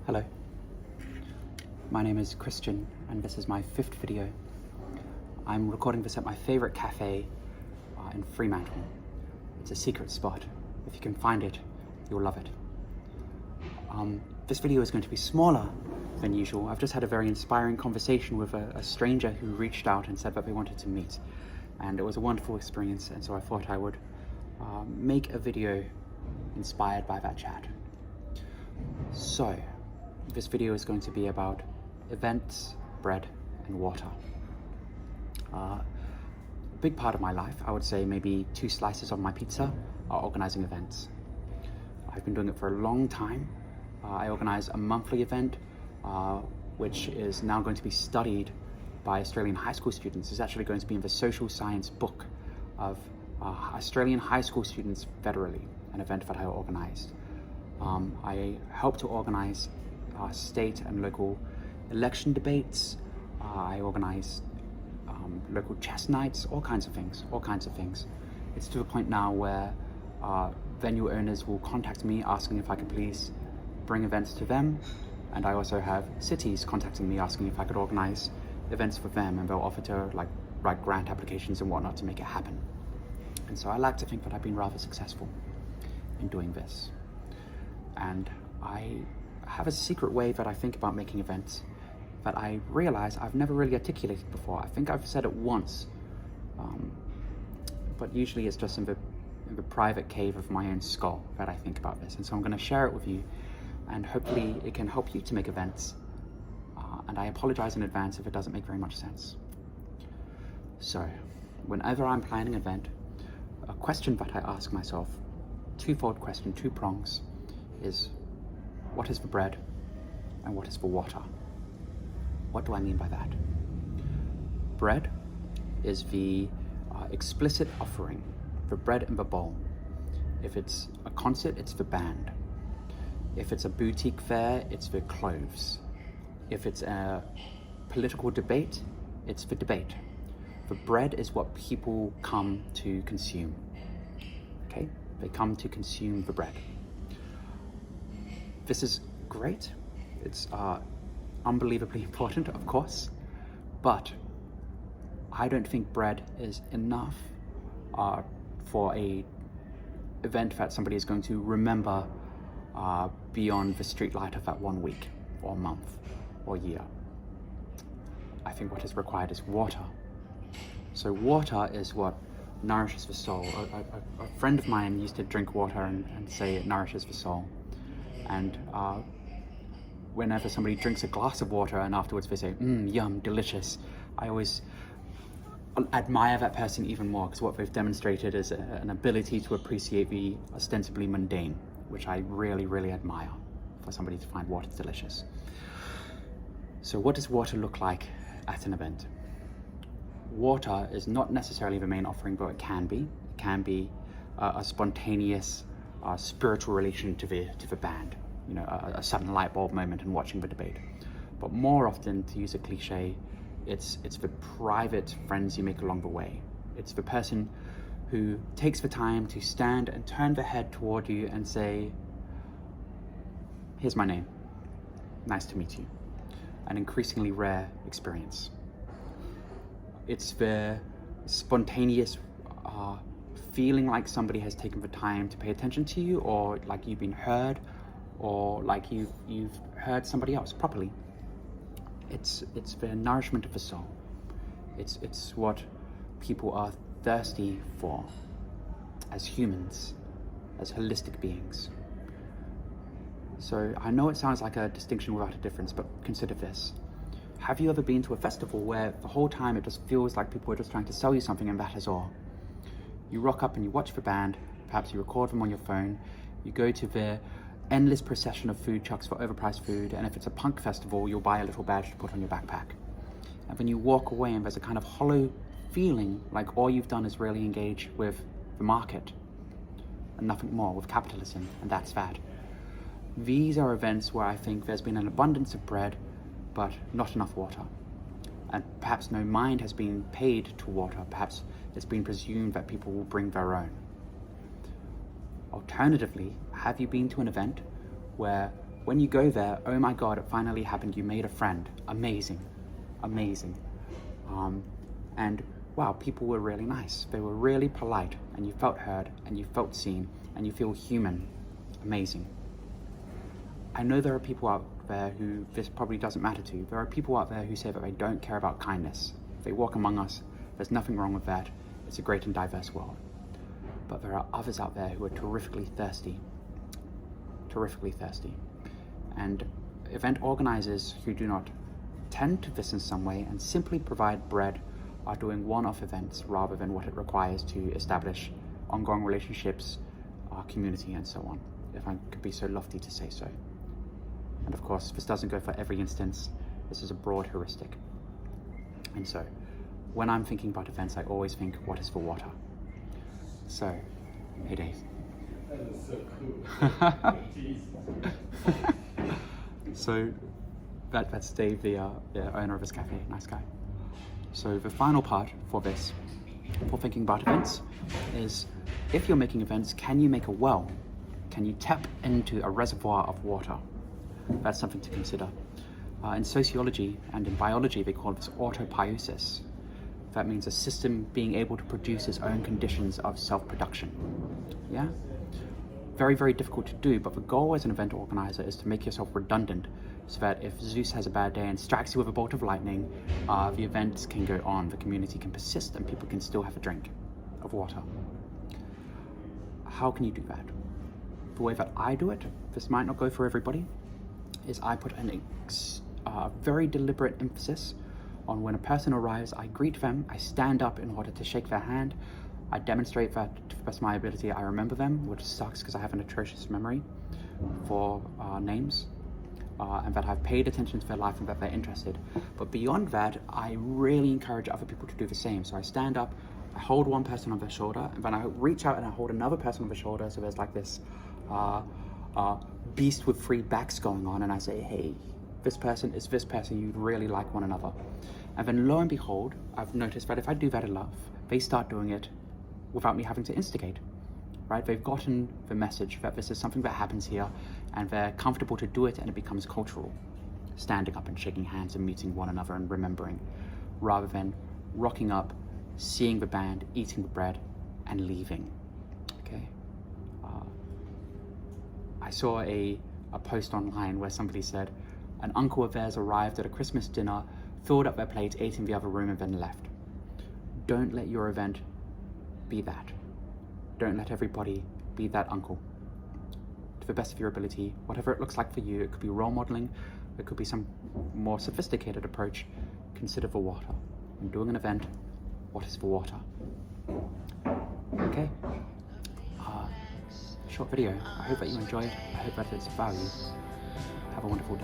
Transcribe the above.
Hello, my name is Christian and this is my 5th video. I'm recording this at my favourite cafe in Fremantle. It's a secret spot. If you can find it, you'll love it. This video is going to be smaller than usual. I've just had a very inspiring conversation with a stranger who reached out and said that they wanted to meet. And it was a wonderful experience, and so I thought I would make a video inspired by that chat. So, this video is going to be about events, bread, and water. A big part of my life, I would say maybe 2 slices of my pizza, are organising events. I've been doing it for a long time. I organise a monthly event, which is now going to be studied by Australian high school students. It's actually going to be in the social science book of Australian high school students federally, an event that I organised. I helped to organise state and local election debates. I organise local chess nights, all kinds of things. It's to the point now where venue owners will contact me asking if I could please bring events to them, and I also have cities contacting me asking if I could organise events for them, and they'll offer to write grant applications and whatnot to make it happen. And so I like to think that I've been rather successful in doing this. And I have a secret way that I think about making events that I realize I've never really articulated before. I think I've said it once, but usually it's just in the private cave of my own skull that I think about this. And so I'm going to share it with you, and hopefully it can help you to make events. And I apologize in advance if it doesn't make very much sense. So, whenever I'm planning an event, a question that I ask myself, twofold question, 2 prongs, is what is for bread and what is for water? What do I mean by that? Bread is the explicit offering, the bread in the bowl. If it's a concert, it's the band. If it's a boutique fair, it's the clothes. If it's a political debate, it's the debate. The bread is what people come to consume. Okay? They come to consume the bread. This is great. It's unbelievably important, of course, but I don't think bread is enough for a event that somebody is going to remember beyond the street light of that 1 week or month or year. I think what is required is water. So water is what nourishes the soul. A friend of mine used to drink water and say it nourishes the soul. And whenever somebody drinks a glass of water and afterwards they say, yum, delicious, I always admire that person even more, because what they've demonstrated is an ability to appreciate the ostensibly mundane, which I really, really admire for somebody to find water delicious. So what does water look like at an event? Water is not necessarily the main offering, but it can be. It can be a spontaneous spiritual relation to the band, you know, a sudden light bulb moment in watching the debate. But more often, to use a cliche, it's the private friends you make along the way. It's the person who takes the time to stand and turn their head toward you and say, here's my name, nice to meet you. An increasingly rare experience. It's the spontaneous feeling like somebody has taken the time to pay attention to you, or like you've been heard, or like you've heard somebody else properly. It's the nourishment of the soul. It's what people are thirsty for as humans, as holistic beings. So I know it sounds like a distinction without a difference, but consider this. Have you ever been to a festival where the whole time it just feels like people are just trying to sell you something, and that is all? You rock up and you watch the band, perhaps you record them on your phone, you go to the endless procession of food trucks for overpriced food, and if it's a punk festival, you'll buy a little badge to put on your backpack. And when you walk away, and there's a kind of hollow feeling like all you've done is really engage with the market and nothing more, with capitalism, and that's that. These are events where I think there's been an abundance of bread, but not enough water. And perhaps no mind has been paid to water. Perhaps it's been presumed that people will bring their own. Alternatively, have you been to an event where When you go there, oh my God, it finally happened. You made a friend. Amazing, amazing. And wow, people were really nice. They were really polite, and you felt heard, and you felt seen, and you feel human. Amazing. I know there are people out there who this probably doesn't matter to. There are people out there who say that they don't care about kindness. They walk among us. There's nothing wrong with that. It's a great and diverse world. But there are others out there who are terrifically thirsty. Terrifically thirsty. And event organizers who do not tend to this in some way and simply provide bread are doing one-off events rather than what it requires to establish ongoing relationships, community, and so on, if I could be so lofty to say so. And of course, this doesn't go for every instance. This is a broad heuristic. And so, when I'm thinking about events, I always think, what is the water? So, hey Dave. That is so cool. So, that's Dave, the owner of this cafe, nice guy. So the final part for this, for thinking about events, is if you're making events, can you make a well? Can you tap into a reservoir of water? That's something to consider. In sociology and in biology, they call this autopoiesis. That means a system being able to produce its own conditions of self-production. Yeah? Very, very difficult to do, but the goal as an event organizer is to make yourself redundant so that if Zeus has a bad day and strikes you with a bolt of lightning, the events can go on, the community can persist, and people can still have a drink of water. How can you do that? The way that I do it, this might not go for everybody, is I put a very deliberate emphasis on when a person arrives, I greet them, I stand up in order to shake their hand, I demonstrate that to the best of my ability I remember them, which sucks because I have an atrocious memory for names, and that I've paid attention to their life and that they're interested. But beyond that, I really encourage other people to do the same. So I stand up, I hold one person on their shoulder, and then I reach out and I hold another person on the shoulder, so there's like this beast with three backs going on, and I say, hey, this person is this person, you really like one another. And then lo and behold, I've noticed that if I do that enough, they start doing it without me having to instigate, right? They've gotten the message that this is something that happens here, and they're comfortable to do it, and it becomes cultural. Standing up and shaking hands and meeting one another and remembering, rather than rocking up, seeing the band, eating the bread, and leaving, okay? I saw a post online where somebody said, an uncle of theirs arrived at a Christmas dinner, filled up their plate, ate in the other room, and then left. Don't let your event be that. Don't let everybody be that uncle. To the best of your ability, whatever it looks like for you, it could be role modeling, it could be some more sophisticated approach. Consider the water. When doing an event, what is the water? Okay. Short video. I hope that you enjoyed. I hope that it's of value. Have a wonderful day.